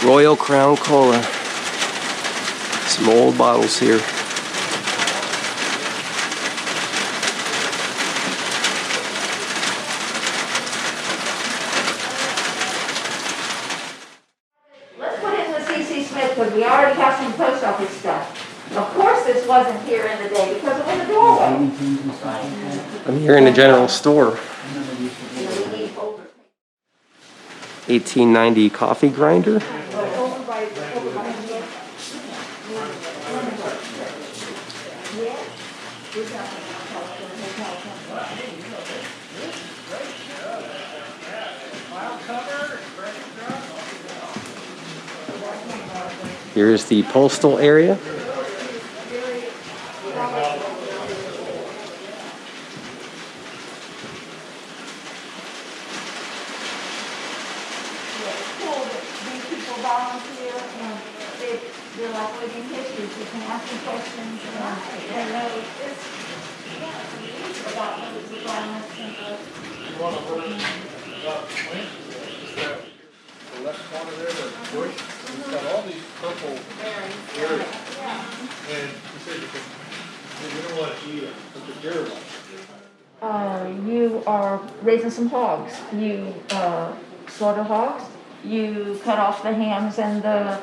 Royal Crown Cola. Some old bottles here. Let's put in the C.C. Smith because we already have some post office stuff. Of course this wasn't here in the day because it was a doorway. I'm here in the general store. 1890 coffee grinder. Here's the postal area. Volunteer and they're like living histories. You can ask them questions and they know this about those requirements and You want to learn about plants? The left corner there, the bush, it's got all these purple areas. And you said you don't want to eat them, but the deer like it. you are raising some hogs. You slaughter hogs. You cut off the hams and the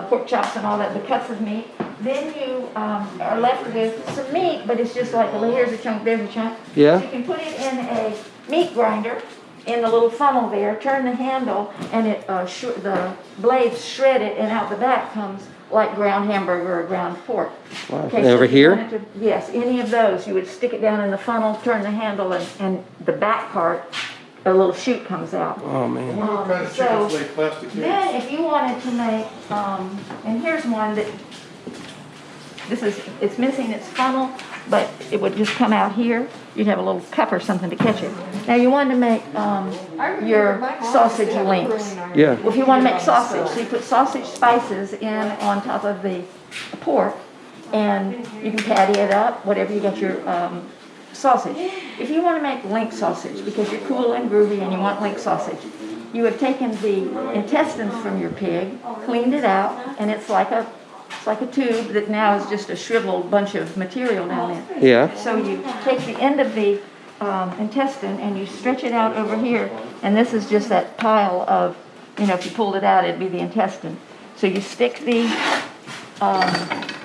pork chops and all that, the cuts of meat. Then you are left with some meat, but it's just like, well, here's a chunk, there's a chunk. Yeah. So you can put it in a meat grinder in the little funnel there, turn the handle, and it the blades shred it, and out the back comes like ground hamburger or ground pork. Wow. Okay, And over here? Yes, any of those. You would stick it down in the funnel, turn the handle, and the back part, a little chute comes out. Oh man. What kind of chickens lay plastic eggs? Then if you wanted to make, and here's one that, it's missing its funnel, but it would just come out here. You'd have a little cup or something to catch it. Now you want to make your sausage links. Yeah. Well, if you want to make sausage, so you put sausage spices in on top of the pork, and you can patty it up, whatever you got your sausage. If you want to make link sausage, because you're cool and groovy and you want link sausage, you have taken the intestines from your pig, cleaned it out, and it's like a tube that now is just a shriveled bunch of material down in. Yeah. So you take the end of the intestine and you stretch it out over here, and this is just that pile of, if you pulled it out, it'd be the intestine. So you stick the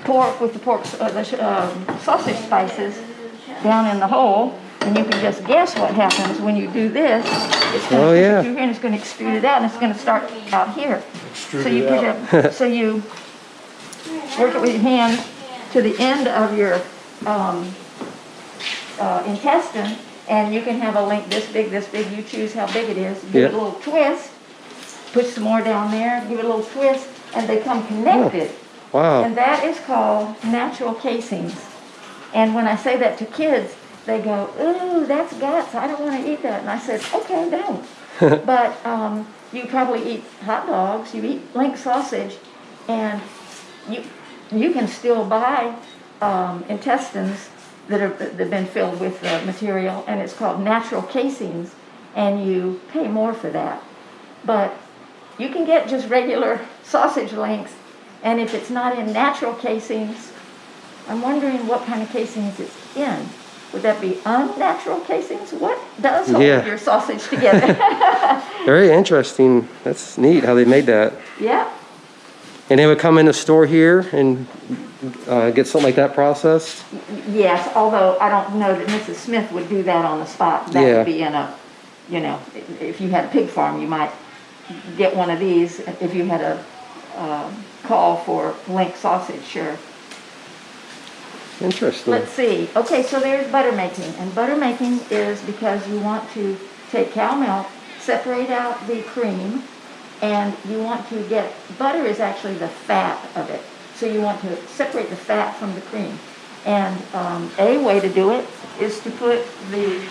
pork with the sausage spices down in the hole, and you can just guess what happens when you do this. It's going to push it through here, and it's going to extrude it out, and it's going to start out here. So you push it, so you work it with your hand to the end of your intestine, and you can have a link this big. You choose how big it is. Give it a little twist. Put some more down there. Give it a little twist, and they come connected. Oh, wow. And that is called natural casings. And when I say that to kids, they go, "Ooh, that's guts. I don't want to eat that." And I said, "Okay, don't." But you probably eat hot dogs. You eat link sausage, and you can still buy intestines that have been filled with material, and it's called natural casings, and you pay more for that. But you can get just regular sausage links, and if it's not in natural casings, I'm wondering what kind of casings it's in. Would that be unnatural casings? What does hold your sausage together? Very interesting. That's neat how they made that. Yeah. And they would come in the store here and get something like that processed? Yes, although I don't know that Mrs. Smith would do that on the spot. That would be in a, if you had a pig farm, you might get one of these if you had a call for link sausage, sure. Interesting. Let's see. Okay, so there's butter making. And butter making is because you want to take cow milk, separate out the cream, and you want to get, butter is actually the fat of it. So you want to separate the fat from the cream. And a way to do it is to put the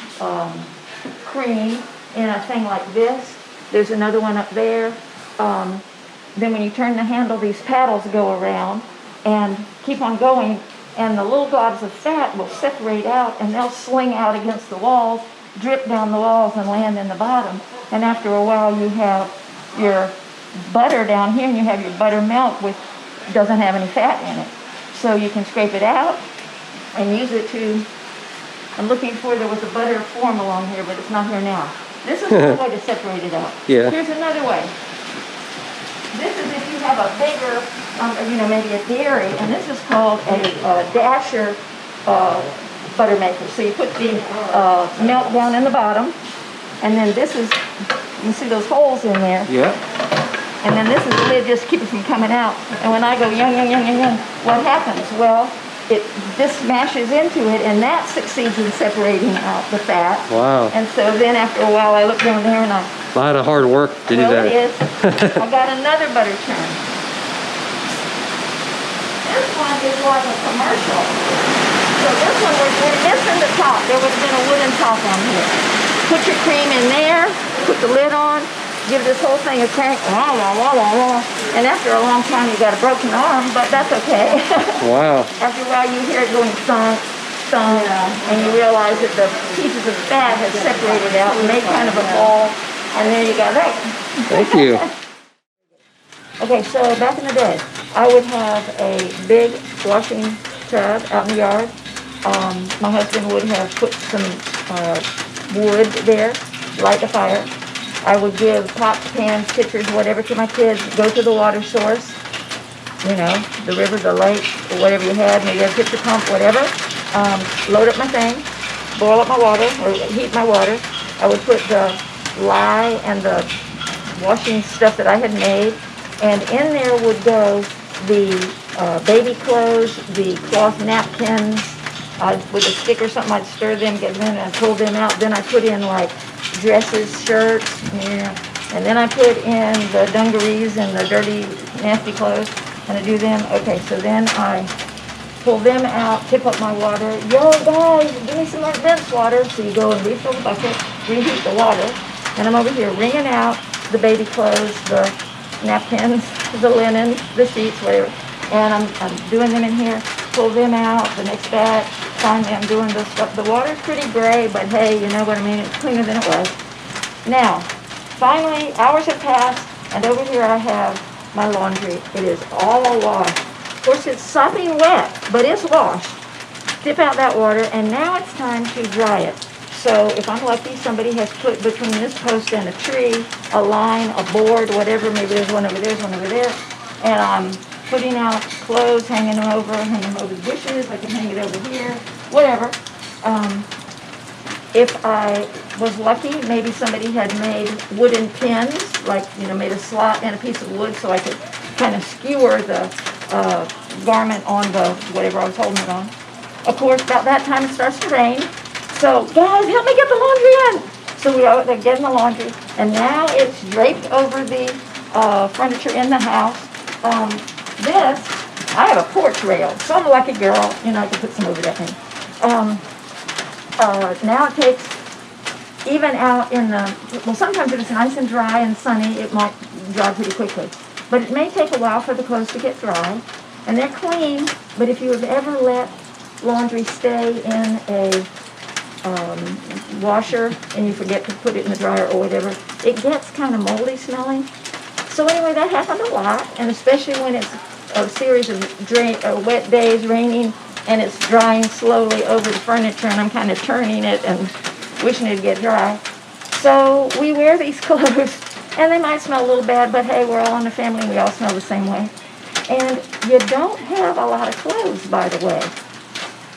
cream in a thing like this. There's another one up there. Then when you turn the handle, these paddles go around and keep on going, and the little globs of fat will separate out, and they'll sling out against the walls, drip down the walls, and land in the bottom. And after a while, you have your butter down here, and you have your buttermilk with doesn't have any fat in it. So you can scrape it out and use it to. I'm looking for, there was a butter form along here, but it's not here now. This is one way to separate it out. Yeah. Here's another way. This is if you have a bigger, maybe a dairy, and this is called a dasher butter maker. So you put the milk down in the bottom, and then this is, you see those holes in there, Yeah. and then this is the lid, just keep it from coming out. And when I go young, what happens? Well, this smashes into it, and that succeeds in separating out the fat. Wow. And so then after a while, I look down there and I, A lot of hard work to do that. it is. I got another butter churn. This one is like a commercial. So this one, we're missing the top. There would have been a wooden top on here. Put your cream in there, put the lid on, give this whole thing a crank, and after a long time you got a broken arm, but that's okay. Wow. After a while you hear it going thunk, thunk, and you realize that the pieces of fat have separated out and made kind of a ball, and there you go. That. Thank you. Okay, so back in the day, I would have a big washing tub out in the yard. My husband would have put some wood there, light the fire. I would give pots, pans, pitchers, whatever to my kids, go to the water source, the river, the lake, or whatever you had, maybe a pitcher pump, whatever. Load up my thing, boil up my water, or heat my water. I would put the lye and the washing stuff that I had made, and in there would go the baby clothes, the cloth napkins. With a stick or something, I'd stir them, get them in, and pull them out. Then I put in like dresses, shirts, and then I put in the dungarees and the dirty, nasty clothes, and I do them. Okay, so then I pull them out, tip up my water. Yo, guys, give me some more rinse water. So you go and refill the bucket, reheat the water, and I'm over here wringing out the baby clothes, the napkins, the linen, the sheets, whatever. And I'm doing them in here, pull them out, the next batch. Finally, I'm doing this stuff. The water's pretty gray, but hey, you know what I mean? It's cleaner than it was. Now, finally, hours have passed, and over here I have my laundry. It is all washed. Of course, it's sopping wet, but it's washed. Dip out that water, and now it's time to dry it. So if I'm lucky, somebody has put between this post and a tree, a line, a board, whatever. Maybe there's one over there, there's one over there. And I'm putting out clothes, hanging them over the dishes. I can hang it over here, whatever. If I was lucky, maybe somebody had made wooden pins, like, made a slot in a piece of wood so I could kind of skewer the garment on the whatever I was holding it on. Of course, about that time it starts to rain. So, guys, help me get the laundry in. So we are getting the laundry, and now it's draped over the furniture in the house. I have a porch rail, so I'm a lucky girl. I can put some over that thing. Now it takes, even out in sometimes if it's nice and dry and sunny, it might dry pretty quickly. But it may take a while for the clothes to get dry. And they're clean, but if you have ever let laundry stay in a washer and you forget to put it in the dryer or whatever, it gets kind of moldy smelling. So anyway, that happened a lot, and especially when it's a series of wet days, raining, and it's drying slowly over the furniture, and I'm kind of turning it and wishing it'd get dry. So we wear these clothes, and they might smell a little bad, but hey, we're all in the family, and we all smell the same way. And you don't have a lot of clothes, by the way.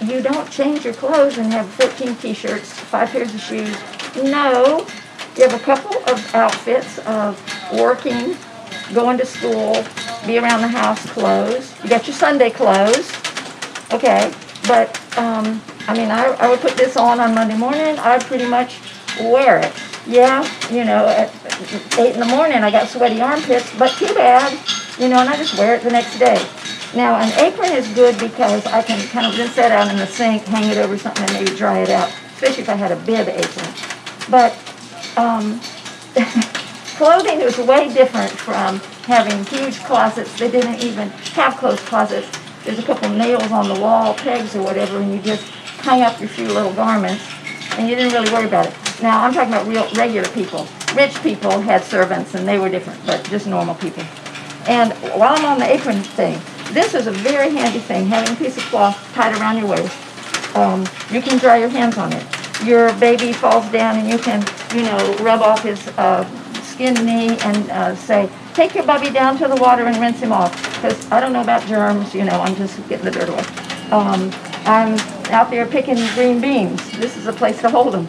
You don't change your clothes and have 14 t-shirts, 5 pairs of shoes. No, you have a couple of outfits of working, going to school, be around the house clothes. You got your Sunday clothes, okay, but I would put this on Monday morning. I pretty much wear it. Yeah, at 8 in the morning I got sweaty armpits, but too bad, and I just wear it the next day. Now, an apron is good because I can kind of rinse that out in the sink, hang it over something, and maybe dry it out, especially if I had a bib apron. But clothing is way different from having huge closets. They didn't even have closed closets. There's a couple nails on the wall, pegs or whatever, and you just hang up your few little garments, and you didn't really worry about it. Now, I'm talking about real regular people. rich people had servants and they were different, but just normal people. And while I'm on the apron thing, this is a very handy thing, having a piece of cloth tied around your waist. You can dry your hands on it. Your baby falls down and you can, rub off his skinned knee and say, take your bubby down to the water and rinse him off. Because I don't know about germs, I'm just getting the dirt away. I'm out there picking green beans. This is a place to hold them.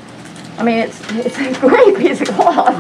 I mean, it's a great piece of cloth.